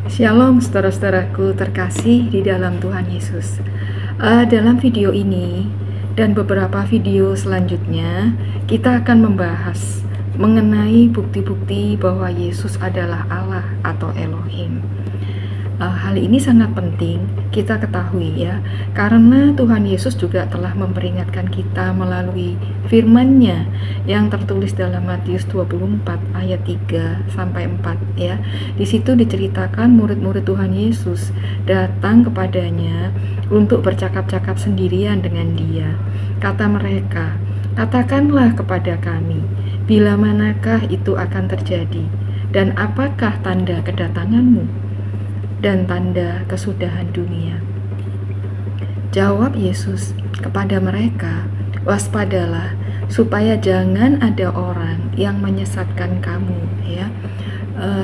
Shalom saudara-saudaraku terkasih di dalam Tuhan Yesus. Dalam video ini dan beberapa video selanjutnya kita akan membahas mengenai bukti-bukti bahwa Yesus adalah Allah atau Elohim. Hal ini sangat penting kita ketahui ya, karena Tuhan Yesus juga telah memperingatkan kita melalui firman-Nya yang tertulis dalam Matius 24 ayat 3 sampai 4 ya. Di situ diceritakan murid-murid Tuhan Yesus datang kepadanya untuk bercakap-cakap sendirian dengan Dia. Kata mereka, "Katakanlah kepada kami, bila manakah itu akan terjadi, dan apakah tanda kedatangan-Mu dan tanda kesudahan dunia?" Jawab Yesus kepada mereka, "Waspadalah, supaya jangan ada orang yang menyesatkan kamu." Ya,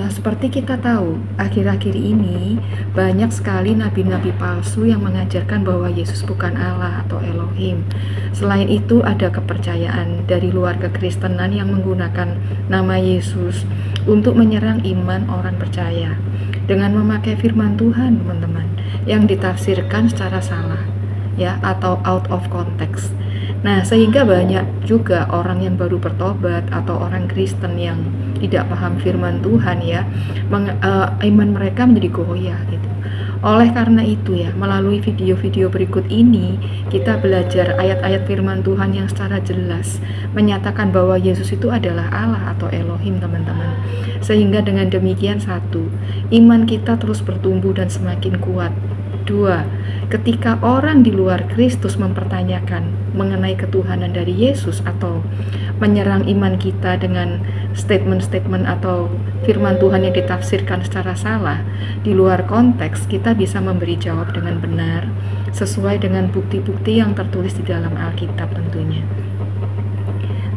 seperti kita tahu, akhir-akhir ini banyak sekali nabi-nabi palsu yang mengajarkan bahwa Yesus bukan Allah atau Elohim. Selain itu, ada kepercayaan dari luar kekristenan yang menggunakan nama Yesus untuk menyerang iman orang percaya dengan memakai firman Tuhan, teman-teman, yang ditafsirkan secara salah ya, atau out of context. Nah, sehingga banyak juga orang yang baru bertobat atau orang Kristen yang tidak paham firman Tuhan ya, iman mereka menjadi goyah gitu. Oleh karena itu ya, melalui video-video berikut ini kita belajar ayat-ayat firman Tuhan yang secara jelas menyatakan bahwa Yesus itu adalah Allah atau Elohim, teman-teman. Sehingga dengan demikian, satu, iman kita terus bertumbuh dan semakin kuat. Dua, ketika orang di luar Kristus mempertanyakan mengenai ketuhanan dari Yesus atau menyerang iman kita dengan statement-statement atau firman Tuhan yang ditafsirkan secara salah di luar konteks, kita bisa memberi jawab dengan benar sesuai dengan bukti-bukti yang tertulis di dalam Alkitab tentunya.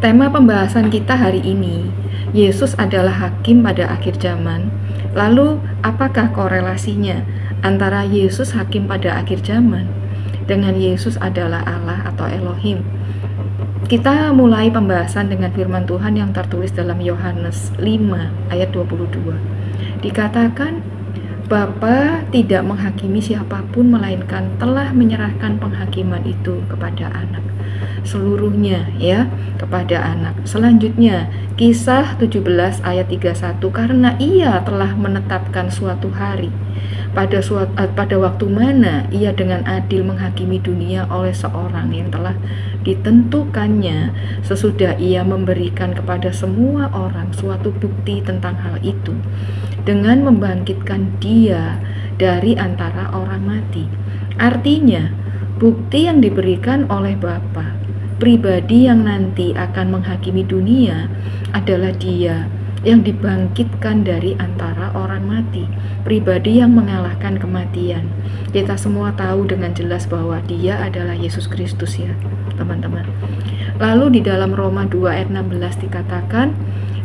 Tema pembahasan kita hari ini, Yesus adalah hakim pada akhir zaman. Lalu apakah korelasinya antara Yesus hakim pada akhir zaman dengan Yesus adalah Allah atau Elohim? Kita mulai pembahasan dengan firman Tuhan yang tertulis dalam Yohanes 5 ayat 22. Dikatakan, "Bapa tidak menghakimi siapapun, melainkan telah menyerahkan penghakiman itu kepada anak." Seluruhnya ya, kepada anak. Selanjutnya, Kisah 17 ayat 31, "Karena Ia telah menetapkan suatu hari, pada waktu mana Ia dengan adil menghakimi dunia oleh seorang yang telah ditentukannya, sesudah Ia memberikan kepada semua orang suatu bukti tentang hal itu, dengan membangkitkan Dia dari antara orang mati." Artinya, bukti yang diberikan oleh Bapa, pribadi yang nanti akan menghakimi dunia, adalah Dia yang dibangkitkan dari antara orang mati, pribadi yang mengalahkan kematian. Kita semua tahu dengan jelas bahwa Dia adalah Yesus Kristus ya, teman-teman. Lalu di dalam Roma 2 ayat 16 dikatakan,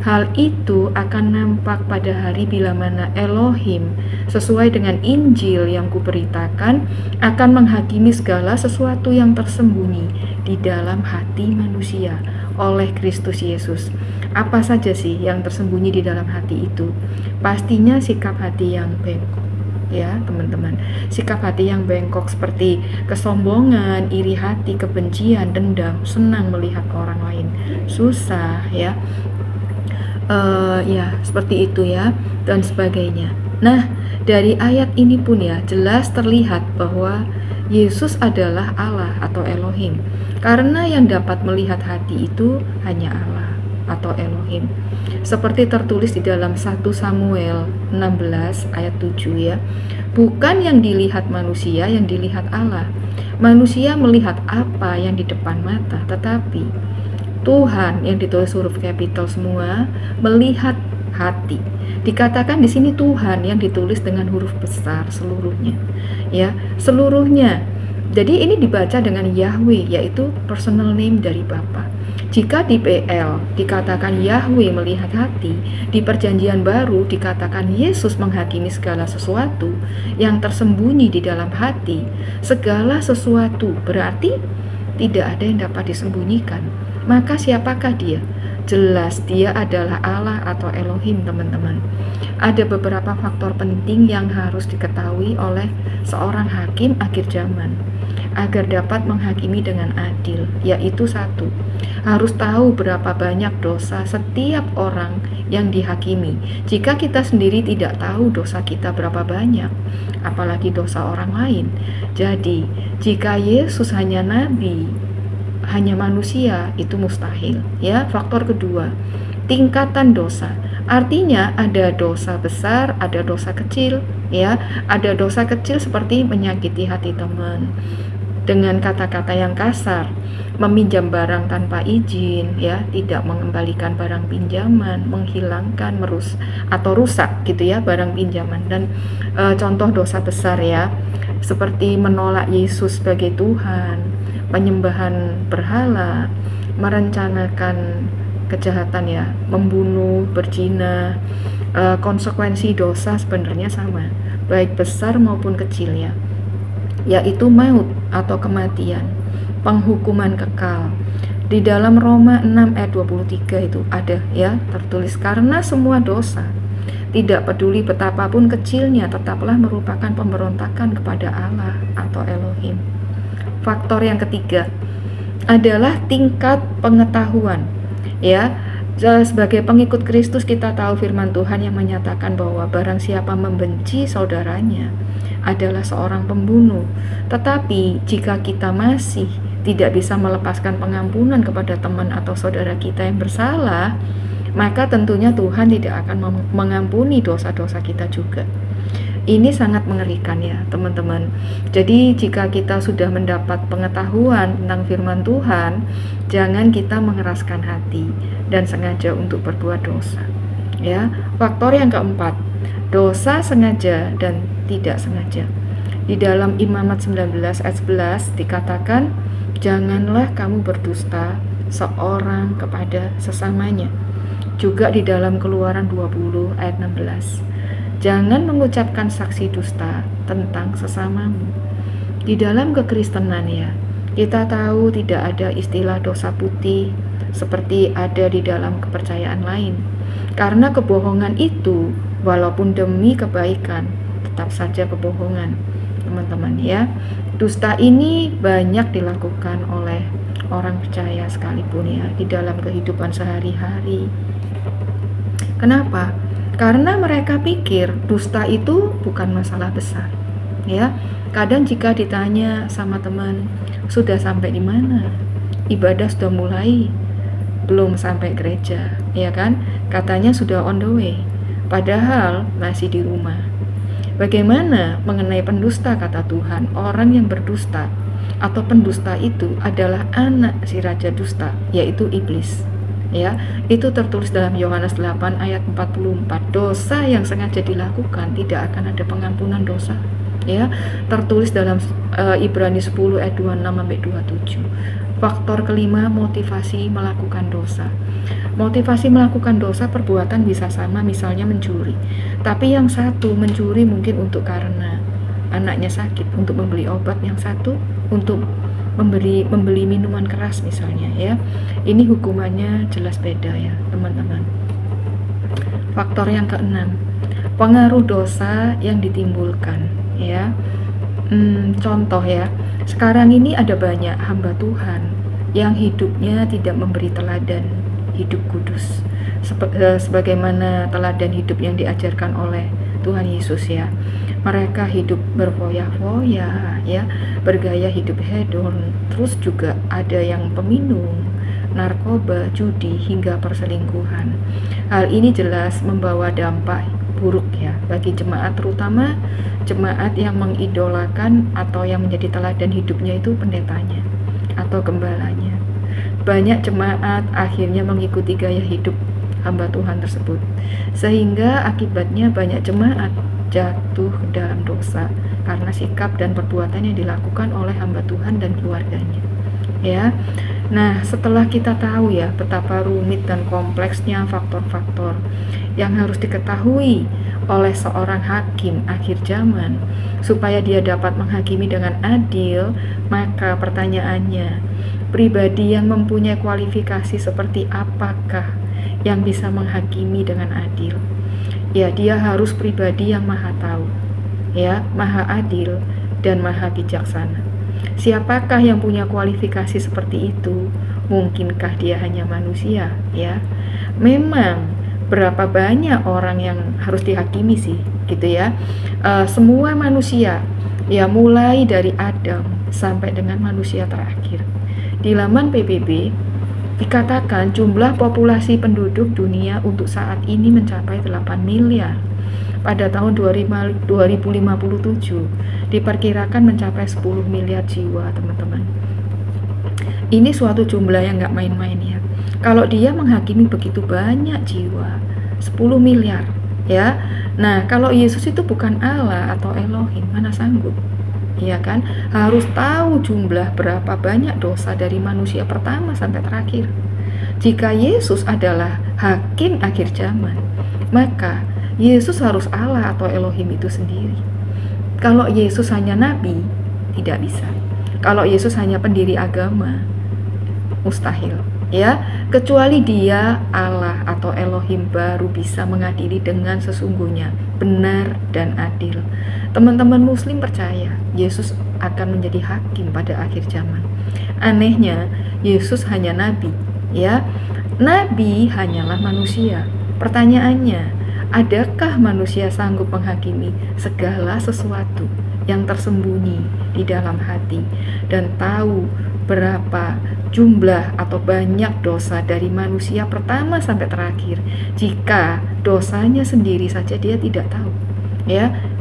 "Hal itu akan nampak pada hari bila mana Elohim sesuai dengan Injil yang kuberitakan akan menghakimi segala sesuatu yang tersembunyi di dalam hati manusia oleh Kristus Yesus." Apa saja sih yang tersembunyi di dalam hati itu? Pastinya sikap hati yang bengkok ya, teman-teman. Sikap hati yang bengkok seperti kesombongan, iri hati, kebencian, dendam, senang melihat orang lain susah ya. Ya, seperti itu ya, dan sebagainya. Nah, dari ayat ini pun ya jelas terlihat bahwa Yesus adalah Allah atau Elohim, karena yang dapat melihat hati itu hanya Allah atau Elohim. Seperti tertulis di dalam 1 Samuel 16 ayat 7 ya. "Bukan yang dilihat manusia yang dilihat Allah. Manusia melihat apa yang di depan mata, tetapi Tuhan," yang ditulis huruf kapital semua, "melihat hati." Dikatakan di sini Tuhan yang ditulis dengan huruf besar seluruhnya. Ya, seluruhnya. Jadi ini dibaca dengan Yahweh, yaitu personal name dari Bapa. Jika di PL dikatakan Yahweh melihat hati, di Perjanjian Baru dikatakan Yesus menghakimi segala sesuatu yang tersembunyi di dalam hati. Segala sesuatu berarti tidak ada yang dapat disembunyikan. Maka siapakah Dia? jelas dia adalah Allah atau Elohim, teman-teman. Ada beberapa faktor penting yang harus diketahui oleh seorang hakim akhir zaman agar dapat menghakimi dengan adil, yaitu satu, harus tahu berapa banyak dosa setiap orang yang dihakimi. Jika kita sendiri tidak tahu dosa kita berapa banyak, apalagi dosa orang lain. Jadi, jika Yesus hanya nabi, hanya manusia, itu mustahil. Ya, faktor kedua, tingkatan dosa. Artinya ada dosa besar, ada dosa kecil, ya. Ada dosa kecil seperti menyakiti hati teman dengan kata-kata yang kasar, meminjam barang tanpa izin, ya, tidak mengembalikan barang pinjaman, menghilangkan, rusak gitu ya barang pinjaman. Dan contoh dosa besar ya, seperti menolak Yesus sebagai Tuhan, penyembahan berhala, merencanakan kejahatan ya, membunuh, berzina. Konsekuensi dosa sebenarnya sama, baik besar maupun kecil ya, yaitu maut atau kematian, penghukuman kekal. Di dalam Roma 6 ayat 23 itu ada ya, tertulis, karena semua dosa, tidak peduli betapapun kecilnya, tetaplah merupakan pemberontakan kepada Allah atau Elohim. Faktor yang ketiga adalah tingkat pengetahuan. Ya, sebagai pengikut Kristus kita tahu firman Tuhan yang menyatakan bahwa barang siapa membenci saudaranya adalah seorang pembunuh. Tetapi jika kita masih tidak bisa melepaskan pengampunan kepada teman atau saudara kita yang bersalah, maka tentunya Tuhan tidak akan mengampuni dosa-dosa kita juga. Ini sangat mengerikan ya teman-teman. Jadi jika kita sudah mendapat pengetahuan tentang firman Tuhan, jangan kita mengeraskan hati dan sengaja untuk berbuat dosa. Ya, faktor yang keempat, dosa sengaja dan tidak sengaja. Di dalam Imamat 19 ayat 11 dikatakan, janganlah kamu berdusta seorang kepada sesamanya. Juga di dalam Keluaran 20 ayat 16. Jangan mengucapkan saksi dusta tentang sesamamu. Di dalam kekristenan ya, kita tahu tidak ada istilah dosa putih seperti ada di dalam kepercayaan lain. Karena kebohongan itu walaupun demi kebaikan tetap saja kebohongan, teman-teman ya. Dusta ini banyak dilakukan oleh orang percaya sekalipun ya di dalam kehidupan sehari-hari. Kenapa? Karena mereka pikir dusta itu bukan masalah besar. Ya, kadang jika ditanya sama teman, sudah sampai di mana? Ibadah sudah mulai? Belum sampai gereja, ya kan? Katanya sudah on the way, padahal masih di rumah. Bagaimana mengenai pendusta? Kata Tuhan, orang yang berdusta atau pendusta itu adalah anak si raja dusta, yaitu iblis. Ya, itu tertulis dalam Yohanes 8 ayat 44. Dosa yang sengaja dilakukan tidak akan ada pengampunan dosa. Ya, tertulis dalam Ibrani 10 ayat 26 sampai 27. Faktor kelima, motivasi melakukan dosa. Motivasi melakukan dosa perbuatan bisa sama, misalnya mencuri. Tapi yang satu mencuri mungkin untuk karena anaknya sakit, untuk membeli obat, yang satu untuk membeli minuman keras misalnya ya. Ini hukumannya jelas beda ya teman-teman. Faktor yang keenam, pengaruh dosa yang ditimbulkan ya. Contoh ya, sekarang ini ada banyak hamba Tuhan yang hidupnya tidak memberi teladan hidup kudus sebagaimana teladan hidup yang diajarkan oleh Tuhan Yesus ya. Mereka hidup berfoya-foya ya, bergaya hidup hedon, terus juga ada yang peminum, narkoba, judi, hingga perselingkuhan. Hal ini jelas membawa dampak buruk ya bagi jemaat, terutama jemaat yang mengidolakan atau yang menjadi teladan hidupnya itu pendetanya atau gembalanya. Banyak jemaat akhirnya mengikuti gaya hidup hamba Tuhan tersebut, sehingga akibatnya banyak jemaat jatuh ke dalam dosa karena sikap dan perbuatan yang dilakukan oleh hamba Tuhan dan keluarganya ya. Nah, setelah kita tahu ya betapa rumit dan kompleksnya faktor-faktor yang harus diketahui oleh seorang hakim akhir zaman supaya dia dapat menghakimi dengan adil, maka pertanyaannya, pribadi yang mempunyai kualifikasi seperti apakah yang bisa menghakimi dengan adil? Ya, dia harus pribadi yang maha tahu, ya, maha adil dan maha bijaksana. Siapakah yang punya kualifikasi seperti itu? Mungkinkah dia hanya manusia, ya? Memang berapa banyak orang yang harus dihakimi sih, gitu ya. Semua manusia, ya, mulai dari Adam sampai dengan manusia terakhir. Di laman PBB dikatakan jumlah populasi penduduk dunia untuk saat ini mencapai 8 miliar. Pada tahun 2057 diperkirakan mencapai 10 miliar jiwa, teman-teman. Ini suatu jumlah yang nggak main-main ya. Kalau dia menghakimi begitu banyak jiwa, 10 miliar, ya. Nah, kalau Yesus itu bukan Allah atau Elohim, mana sanggup? Ya kan, harus tahu jumlah berapa banyak dosa dari manusia pertama sampai terakhir. Jika Yesus adalah hakim akhir zaman, maka Yesus harus Allah atau Elohim itu sendiri. Kalau Yesus hanya nabi, tidak bisa. Kalau Yesus hanya pendiri agama, mustahil, ya. Kecuali dia Allah atau Elohim baru bisa mengadili dengan sesungguhnya, benar dan adil. Teman-teman muslim percaya Yesus akan menjadi hakim pada akhir zaman. Anehnya, Yesus hanya nabi, ya. Nabi hanyalah manusia. Pertanyaannya, adakah manusia sanggup menghakimi segala sesuatu yang tersembunyi di dalam hati dan tahu berapa jumlah atau banyak dosa dari manusia pertama sampai terakhir, jika dosanya sendiri saja dia tidak tahu?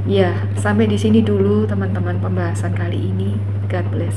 Ya, sampai di sini dulu teman-teman pembahasan kali ini. God bless.